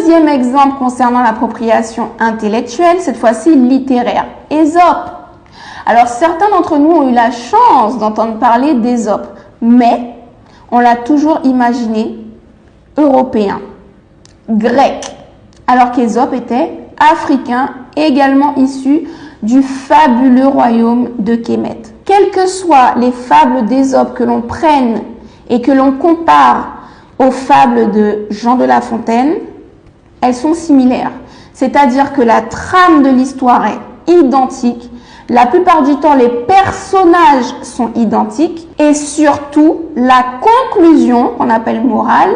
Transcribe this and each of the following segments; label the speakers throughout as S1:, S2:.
S1: Deuxième exemple concernant l'appropriation intellectuelle, cette fois-ci littéraire. Ésope. Alors certains d'entre nous ont eu la chance d'entendre parler d'Ésope, mais on l'a toujours imaginé européen, grec, alors qu'Ésope était africain, également issu du fabuleux royaume de Kémet. Quelles que soient les fables d'Ésope que l'on prenne et que l'on compare aux fables de Jean de La Fontaine, elles sont similaires. C'est-à-dire que la trame de l'histoire est identique. La plupart du temps, les personnages sont identiques. Et surtout, la conclusion, qu'on appelle morale,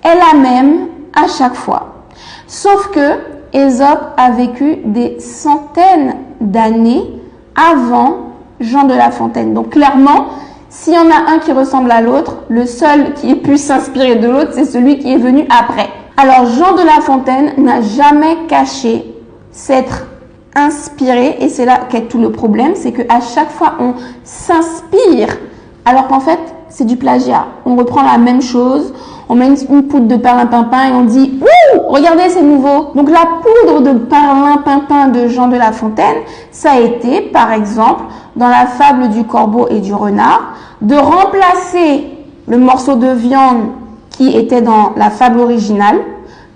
S1: est la même à chaque fois. Sauf que Ésope a vécu des centaines d'années avant Jean de La Fontaine. Donc clairement, s'il y en a un qui ressemble à l'autre, le seul qui ait pu s'inspirer de l'autre, c'est celui qui est venu après. Alors Jean de La Fontaine n'a jamais caché s'être inspiré, et c'est là qu'est tout le problème, c'est qu'à chaque fois on s'inspire, alors qu'en fait c'est du plagiat. On reprend la même chose, on met une poudre de perlimpinpin et on dit « Ouh, regardez, c'est nouveau !» Donc la poudre de perlimpinpin de Jean de La Fontaine, ça a été, par exemple, dans la fable du corbeau et du renard, de remplacer le morceau de viande qui était dans la fable originale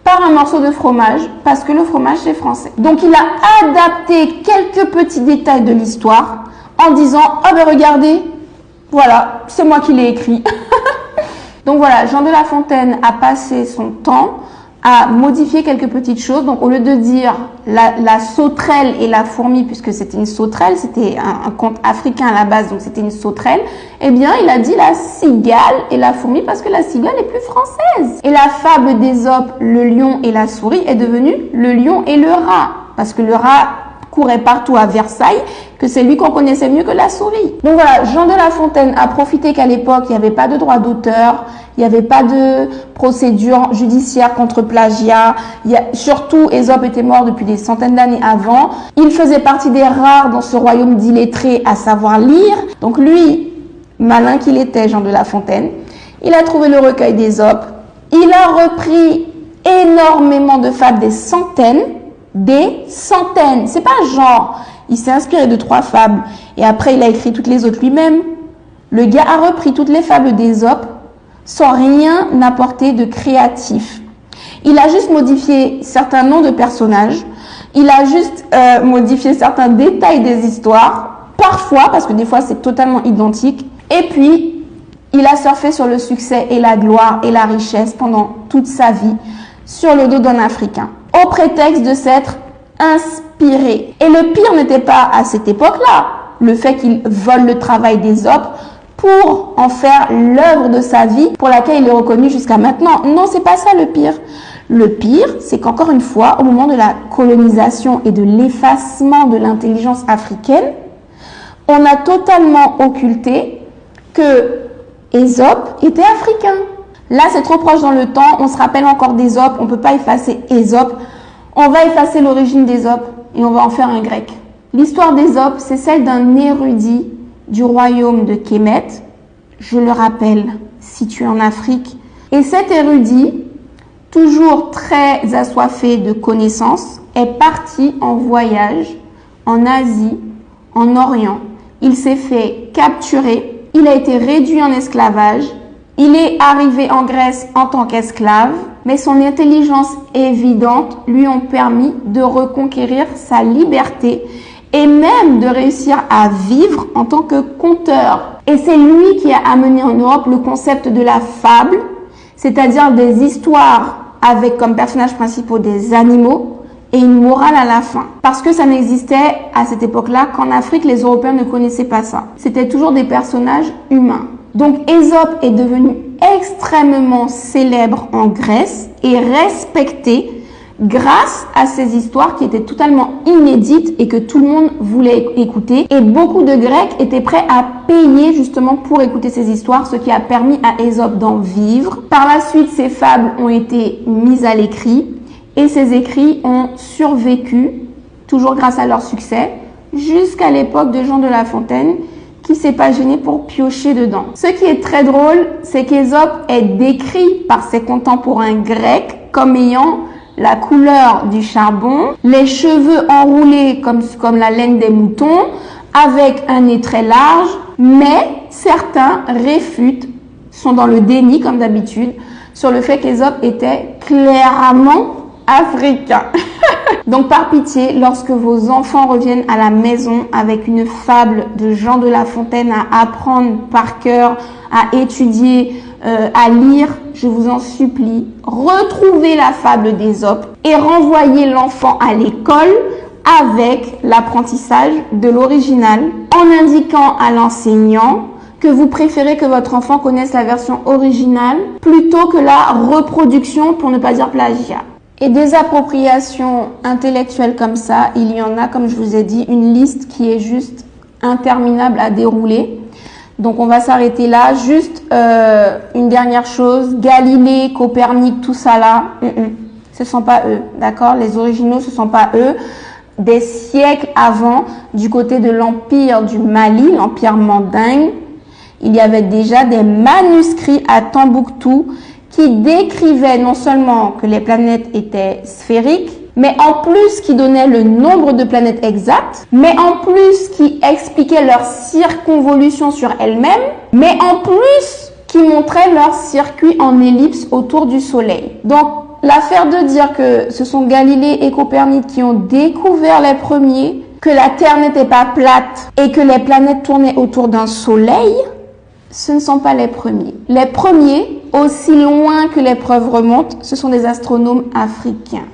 S1: par un morceau de fromage, parce que le fromage c'est français. Donc il a adapté quelques petits détails de l'histoire en disant « Ah ben regardez, voilà, c'est moi qui l'ai écrit ». Donc voilà, Jean de La Fontaine a passé son temps à modifier quelques petites choses. Donc au lieu de dire la sauterelle et la fourmi, puisque c'était une sauterelle, c'était un conte africain à la base, donc c'était une sauterelle, eh bien il a dit la cigale et la fourmi parce que la cigale est plus française. Et la fable d'Ésope, le lion et la souris, est devenue le lion et le rat, parce que le rat courait partout à Versailles, que c'est lui qu'on connaissait mieux que la souris. Donc voilà, Jean de La Fontaine a profité qu'à l'époque, il n'y avait pas de droit d'auteur, il n'y avait pas de procédure judiciaire contre plagiat, surtout Ésope était mort depuis des centaines d'années avant. Il faisait partie des rares dans ce royaume d'illettrés à savoir lire. Donc lui, malin qu'il était, Jean de La Fontaine, il a trouvé le recueil d'Ésope, il a repris énormément de fables, des centaines. C'est pas genre, il s'est inspiré de 3 fables et après il a écrit toutes les autres lui-même. Le gars a repris toutes les fables d'Ésope sans rien apporter de créatif. Il a juste modifié certains noms de personnages, il a juste modifié certains détails des histoires, parfois, parce que des fois c'est totalement identique, et puis il a surfé sur le succès et la gloire et la richesse pendant toute sa vie sur le dos d'un Africain, au prétexte de s'être inspiré. Et le pire n'était pas à cette époque-là, le fait qu'il vole le travail d'Ésope pour en faire l'œuvre de sa vie pour laquelle il est reconnu jusqu'à maintenant. Non, c'est pas ça le pire. Le pire, c'est qu'encore une fois, au moment de la colonisation et de l'effacement de l'intelligence africaine, on a totalement occulté que Ésope était africain. Là, c'est trop proche dans le temps, on se rappelle encore d'Ésope, on ne peut pas effacer Ésope. On va effacer l'origine d'Ésope et on va en faire un grec. L'histoire d'Ésope, c'est celle d'un érudit du royaume de Kémet, je le rappelle, situé en Afrique. Et cet érudit, toujours très assoiffé de connaissances, est parti en voyage en Asie, en Orient. Il s'est fait capturer, il a été réduit en esclavage, il est arrivé en Grèce en tant qu'esclave, mais son intelligence évidente lui ont permis de reconquérir sa liberté et même de réussir à vivre en tant que conteur. Et c'est lui qui a amené en Europe le concept de la fable, c'est-à-dire des histoires avec comme personnages principaux des animaux et une morale à la fin. Parce que ça n'existait à cette époque-là qu'en Afrique, les Européens ne connaissaient pas ça. C'était toujours des personnages humains. Donc Ésope est devenu extrêmement célèbre en Grèce et respecté grâce à ces histoires qui étaient totalement inédites et que tout le monde voulait écouter. Et beaucoup de Grecs étaient prêts à payer justement pour écouter ces histoires, ce qui a permis à Ésope d'en vivre. Par la suite, ces fables ont été mises à l'écrit et ces écrits ont survécu, toujours grâce à leur succès, jusqu'à l'époque de Jean de La Fontaine, qui s'est pas gêné pour piocher dedans. Ce qui est très drôle, c'est qu'Ésope est décrit par ses contemporains grecs comme ayant la couleur du charbon, les cheveux enroulés comme la laine des moutons, avec un nez très large, mais certains réfutent, sont dans le déni comme d'habitude, sur le fait que les hommes étaient clairement africains. Donc par pitié, lorsque vos enfants reviennent à la maison avec une fable de Jean de La Fontaine à apprendre par cœur, à étudier, à lire, je vous en supplie, retrouvez la fable d'Ésope et renvoyez l'enfant à l'école avec l'apprentissage de l'original, en indiquant à l'enseignant que vous préférez que votre enfant connaisse la version originale plutôt que la reproduction, pour ne pas dire plagiat. Et des appropriations intellectuelles comme ça, il y en a, comme je vous ai dit, une liste qui est juste interminable à dérouler. Donc on va s'arrêter là. Juste une dernière chose, Galilée, Copernic, tout ça là, ce sont pas eux, d'accord? Les originaux, ce sont pas eux. Des siècles avant, du côté de l'empire du Mali, l'empire mandingue, il y avait déjà des manuscrits à Tombouctou qui décrivaient non seulement que les planètes étaient sphériques, mais en plus qui donnaient le nombre de planètes exactes, mais en plus qui expliquaient leur circonvolution sur elles-mêmes, mais en plus qui montraient leur circuit en ellipse autour du Soleil. Donc, l'affaire de dire que ce sont Galilée et Copernic qui ont découvert les premiers, que la Terre n'était pas plate et que les planètes tournaient autour d'un Soleil, ce ne sont pas les premiers. Les premiers, aussi loin que les preuves remontent, ce sont des astronomes africains.